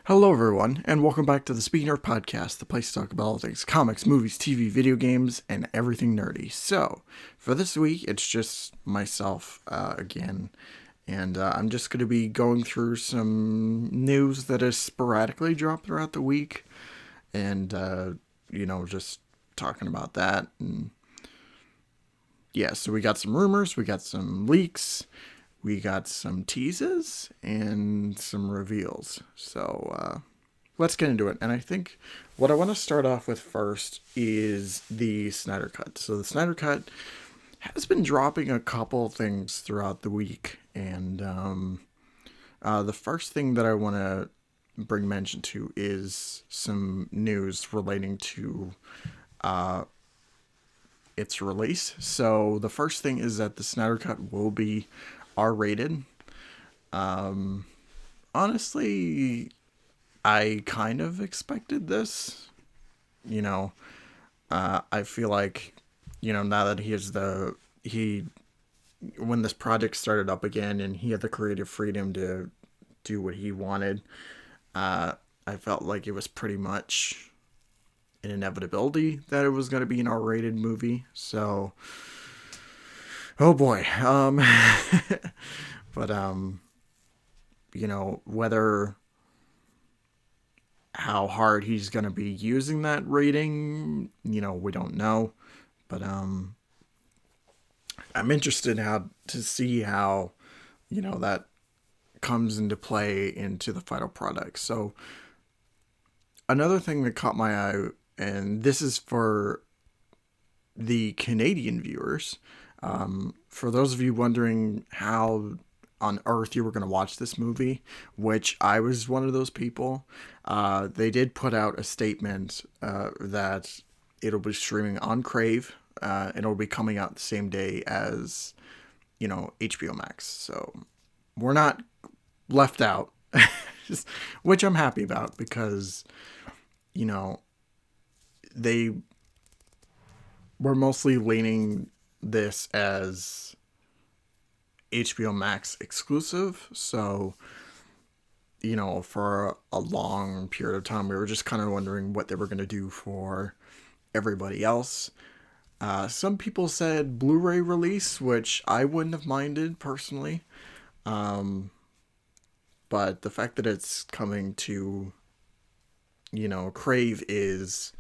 Hello, everyone, and welcome back to the Speak Nerd Podcast, the place to talk about all things comics, movies, TV, video games, and everything nerdy. So, for this week, it's just myself again, and I'm just going to be going through some news that is sporadically dropped throughout the week, and, just talking about that. And yeah, so we got some rumors, we got some leaks, we got some teases and some reveals. So let's get into it. And I think what I want to start off with first is the Snyder Cut. So the Snyder Cut has been dropping a couple things throughout the week. And the first thing that I want to bring mention to is some news relating to its release. So the first thing is that the Snyder Cut will be R-rated. Honestly, I kind of expected this. I feel like, now that when this project started up again and he had the creative freedom to do what he wanted, I felt like it was pretty much an inevitability that it was going to be an R-rated movie. So, oh boy. But, whether how hard he's going to be using that rating, we don't know. But, I'm interested to see how, that comes into play into the final product. So, another thing that caught my eye, and this is for the Canadian viewers, for those of you wondering how on earth you were going to watch this movie, which I was one of those people, they did put out a statement that it'll be streaming on Crave, and it'll be coming out the same day as, HBO Max. So we're not left out, which I'm happy about because, they were mostly leaning this as HBO Max exclusive. So, for a long period of time, we were just kind of wondering what they were going to do for everybody else. Some people said Blu-ray release, which I wouldn't have minded personally. But the fact that it's coming to, Crave is,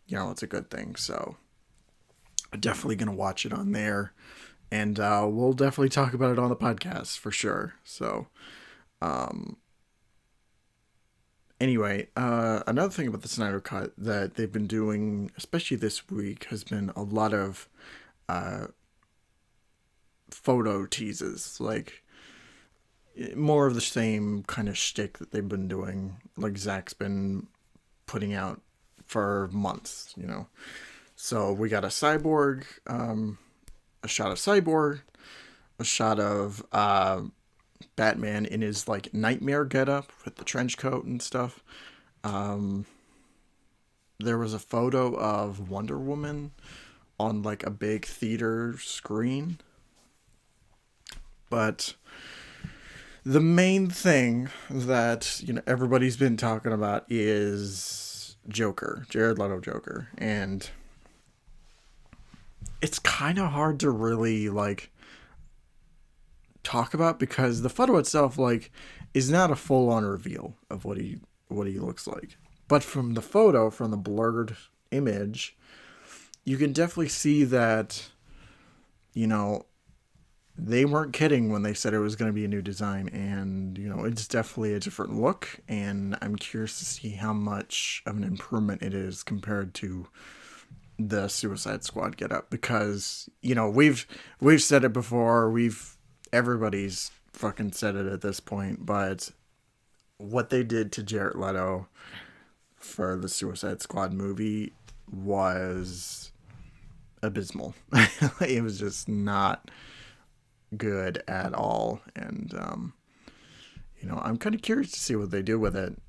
it's a good thing. So I'm definitely going to watch it on there. And we'll definitely talk about it on the podcast for sure. So, anyway, another thing about the Snyder Cut that they've been doing, especially this week, has been a lot of photo teases. Like, more of the same kind of shtick that they've been doing. Like, Zack's been putting out for months, So, we got a cyborg, a shot of Cyborg, a shot of Batman in his like nightmare getup with the trench coat and stuff. There was a photo of Wonder Woman on like a big theater screen. But the main thing that everybody's been talking about is Joker, Jared Leto Joker, and it's kind of hard to really like talk about because the photo itself like is not a full-on reveal of what he looks like. But from the photo, from the blurred image, you can definitely see that they weren't kidding when they said it was going to be a new design, and it's definitely a different look, and I'm curious to see how much of an improvement it is compared to the Suicide Squad getup, because we've said it before, everybody's fucking said it at this point, but what they did to Jared Leto for the Suicide Squad movie was abysmal. It was just not good at all, and I'm kind of curious to see what they do with it.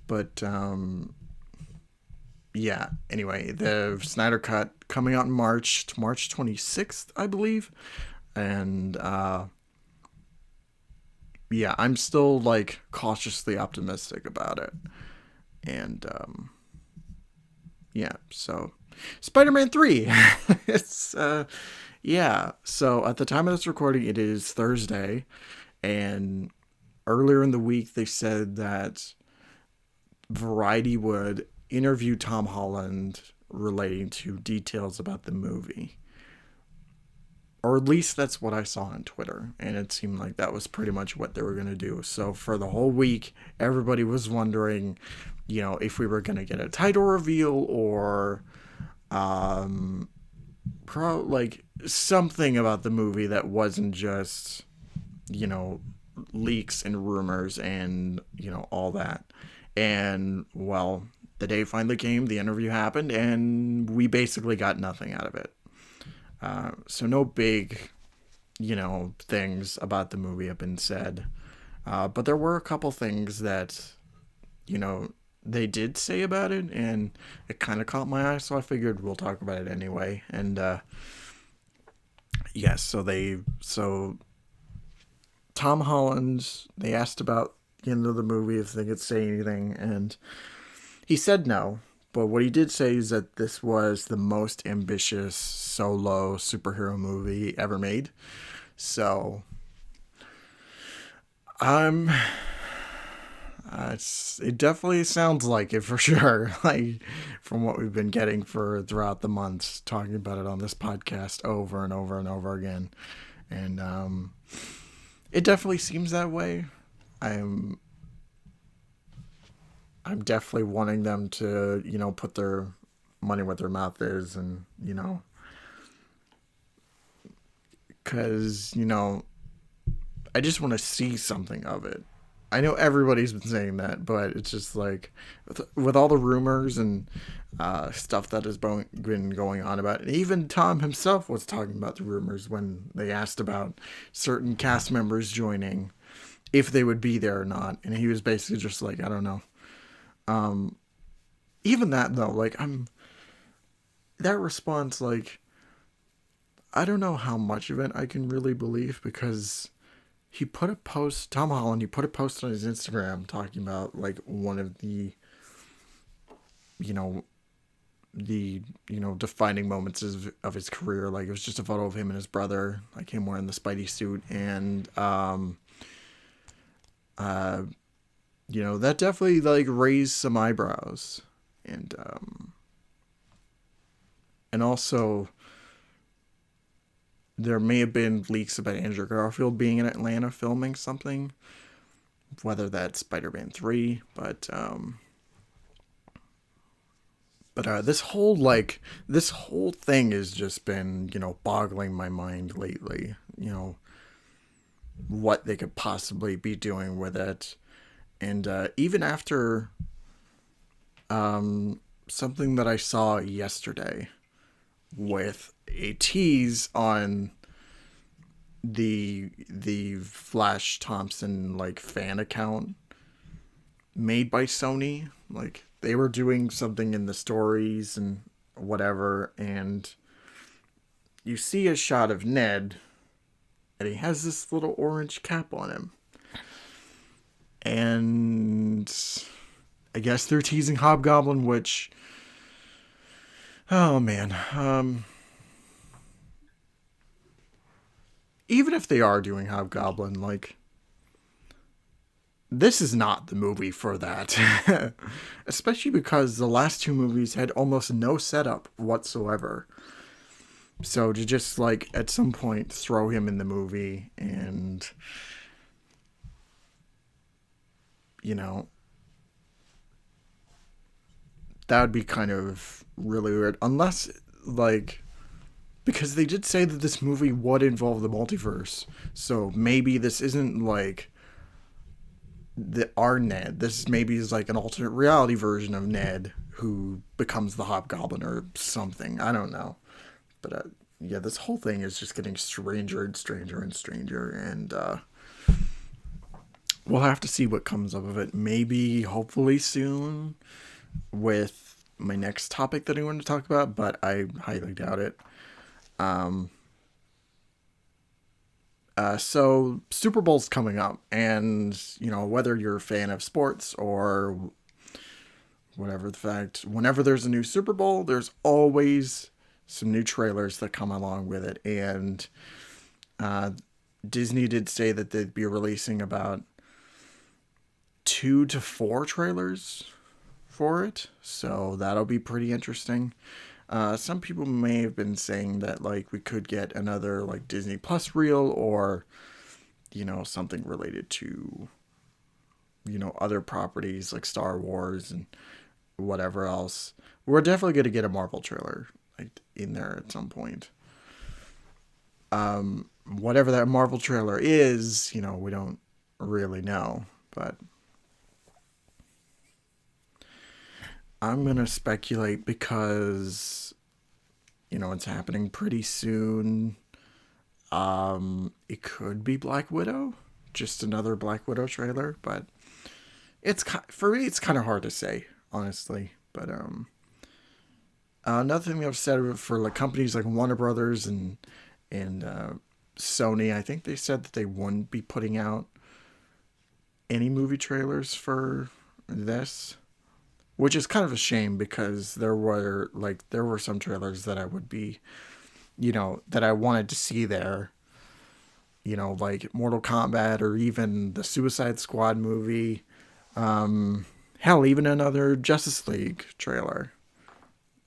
But yeah, anyway, the Snyder Cut coming out in March 26th, I believe. And yeah, I'm still like cautiously optimistic about it. And yeah, so Spider-Man 3. It's yeah. So at the time of this recording it is Thursday, and earlier in the week they said that Variety would interview Tom Holland relating to details about the movie. Or at least that's what I saw on Twitter, and it seemed like that was pretty much what they were going to do. So for the whole week, everybody was wondering, if we were going to get a title reveal or like something about the movie that wasn't just, you know, leaks and rumors and, all that. And, well, the day finally came, the interview happened, and we basically got nothing out of it. So no big, things about the movie have been said. But there were a couple things that, they did say about it, and it kind of caught my eye, so I figured we'll talk about it anyway. And, yes, so Tom Holland, they asked about the end of the movie if they could say anything, and he said no. But what he did say is that this was the most ambitious solo superhero movie ever made. So, I'm. It definitely sounds like it for sure. Like from what we've been getting for throughout the months, talking about it on this podcast over and over and over again, and it definitely seems that way. I'm I'm definitely wanting them to, put their money where their mouth is, and, because, I just want to see something of it. I know everybody's been saying that, but it's just like, with all the rumors and stuff that has been going on about it. Even Tom himself was talking about the rumors when they asked about certain cast members joining, if they would be there or not. And he was basically just like, I don't know. Even that though, like that response, like I don't know how much of it I can really believe, because he put a post, Tom Holland, he put a post on his Instagram talking about like one of you know, defining moments of his career. Like it was just a photo of him and his brother, like him wearing the Spidey suit, and uh, that definitely like raised some eyebrows, and also there may have been leaks about Andrew Garfield being in Atlanta filming something, whether that's Spider-Man 3, but this whole thing has just been, boggling my mind lately, what they could possibly be doing with it. And even after something that I saw yesterday with a tease on the Flash Thompson like fan account made by Sony, like they were doing something in the stories and whatever, and you see a shot of Ned, and he has this little orange cap on him, and I guess they're teasing Hobgoblin, which, oh man, even if they are doing Hobgoblin, like, this is not the movie for that. Especially because the last two movies had almost no setup whatsoever. So to just, like, at some point throw him in the movie and, that would be kind of really weird. Unless, like, because they did say that this movie would involve the multiverse. So maybe this isn't, like, our Ned. This maybe is like an alternate reality version of Ned who becomes the Hobgoblin or something. I don't know. But yeah, this whole thing is just getting stranger and stranger and stranger. And we'll have to see what comes up of it. Maybe, hopefully soon, with my next topic that I want to talk about. But I highly doubt it. So Super Bowl's coming up, and whether you're a fan of sports or whatever the fact, whenever there's a new Super Bowl, there's always some new trailers that come along with it. And uh, Disney did say that they'd be releasing about 2 to 4 trailers for it, so that'll be pretty interesting. Some people may have been saying that like we could get another like Disney Plus reel, or something related to other properties like Star Wars and whatever else. We're definitely going to get a Marvel trailer like in there at some point. Whatever that Marvel trailer is, we don't really know, but I'm going to speculate because it's happening pretty soon. It could be Black Widow, just another Black Widow trailer, but for me it's kind of hard to say, honestly. But another thing I've said for like companies like Warner Brothers and Sony, I think they said that they wouldn't be putting out any movie trailers for this, which is kind of a shame because there were some trailers that I would be, that I wanted to see there, like Mortal Kombat or even the Suicide Squad movie. Hell, even another Justice League trailer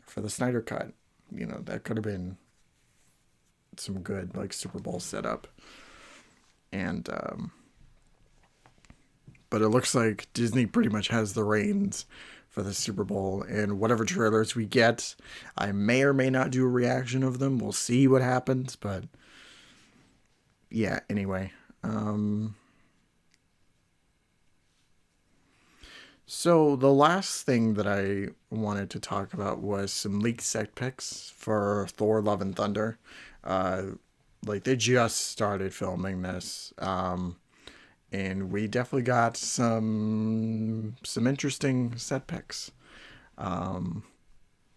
for the Snyder Cut. That could have been some good like Super Bowl setup. And but it looks like Disney pretty much has the reins for the Super Bowl, and whatever trailers we get, I may or may not do a reaction of them. We'll see what happens, but yeah, anyway. So the last thing that I wanted to talk about was some leaked set pics for Thor: Love and Thunder. Uh, like they just started filming this, and we definitely got some interesting set pics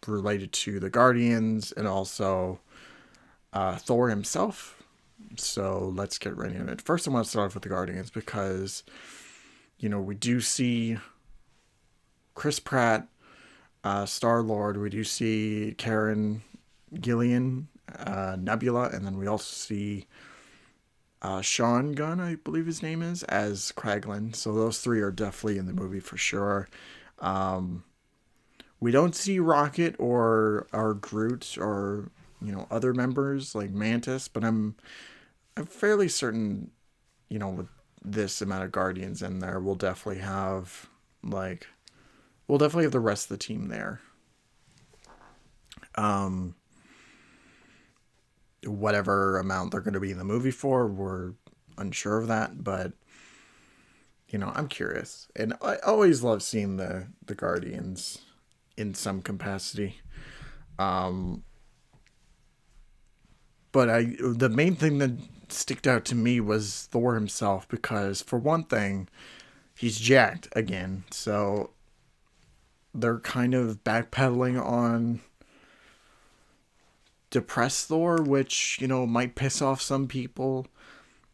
related to the Guardians and also Thor himself. So let's get right into it. First, I want to start off with the Guardians because we do see Chris Pratt, Star-Lord. We do see Karen Gillian, Nebula, and then we also see Sean Gunn, I believe his name is, as Kraglin. So those three are definitely in the movie for sure. We don't see Rocket or Groot or other members like Mantis, but I'm fairly certain with this amount of Guardians in there, we'll definitely have the rest of the team there. Whatever amount they're going to be in the movie for, we're unsure of that, but I'm curious, and I always love seeing the Guardians in some capacity. But the main thing that sticked out to me was Thor himself, because for one thing, he's jacked again, so they're kind of backpedaling on depressed Thor, which might piss off some people,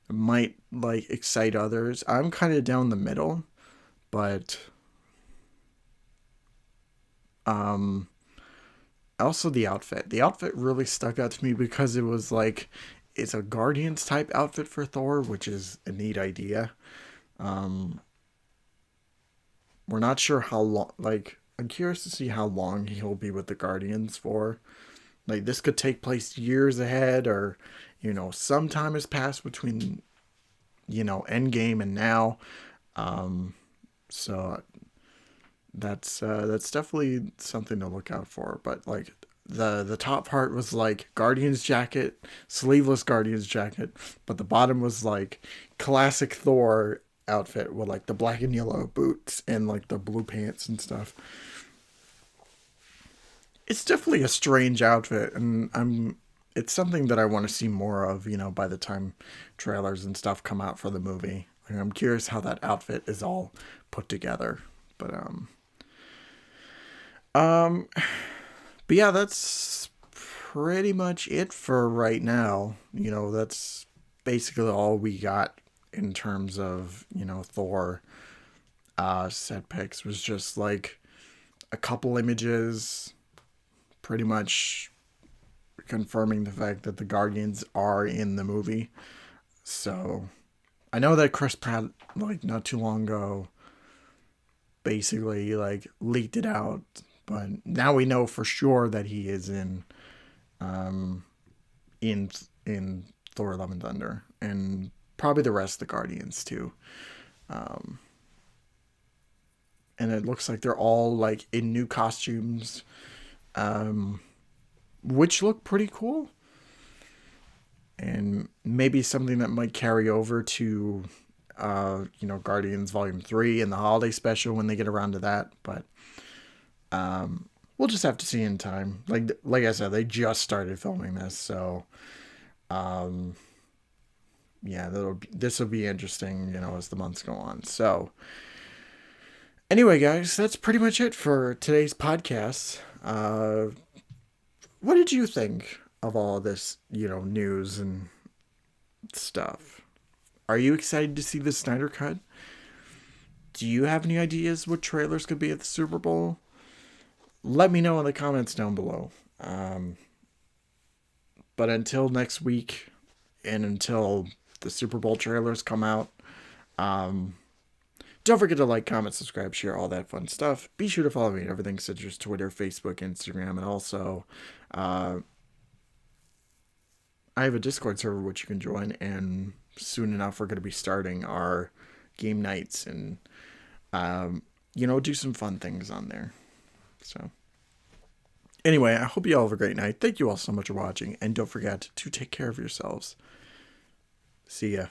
might like excite others. I'm kind of down the middle, but also the outfit really stuck out to me because it was like it's a Guardians type outfit for Thor, which is a neat idea. We're not sure how long, like I'm curious to see how long he'll be with the Guardians for. Like this could take place years ahead, or some time has passed between Endgame and now. So that's definitely something to look out for. But like the top part was like Guardians jacket, sleeveless Guardians jacket, but the bottom was like classic Thor outfit with like the black and yellow boots and like the blue pants and stuff. It's definitely a strange outfit, and it's something that I want to see more of, by the time trailers and stuff come out for the movie. Like, I'm curious how that outfit is all put together. But um but yeah, that's pretty much it for right now. That's basically all we got in terms of, Thor set pics was just like a couple images pretty much confirming the fact that the Guardians are in the movie. So I know that Chris Pratt, like, not too long ago, basically, like, leaked it out, but now we know for sure that he is um, in Thor: Love and Thunder, and probably the rest of the Guardians too. Um, and it looks like they're all like in new costumes, um, which look pretty cool, and maybe something that might carry over to Guardians Volume 3 and the holiday special when they get around to that. But we'll just have to see in time. Like I said, they just started filming this, so yeah, this will be interesting, as the months go on. So anyway, guys, that's pretty much it for today's podcast. What did you think of all this, news and stuff? Are you excited to see the Snyder Cut? Do you have any ideas what trailers could be at the Super Bowl? Let me know in the comments down below. But until next week, and until the Super Bowl trailers come out, don't forget to like, comment, subscribe, share, all that fun stuff. Be sure to follow me on everything such as Twitter, Facebook, Instagram, and also I have a Discord server which you can join, and soon enough we're going to be starting our game nights and do some fun things on there. So anyway, I hope you all have a great night. Thank you all so much for watching, and don't forget to take care of yourselves. See ya.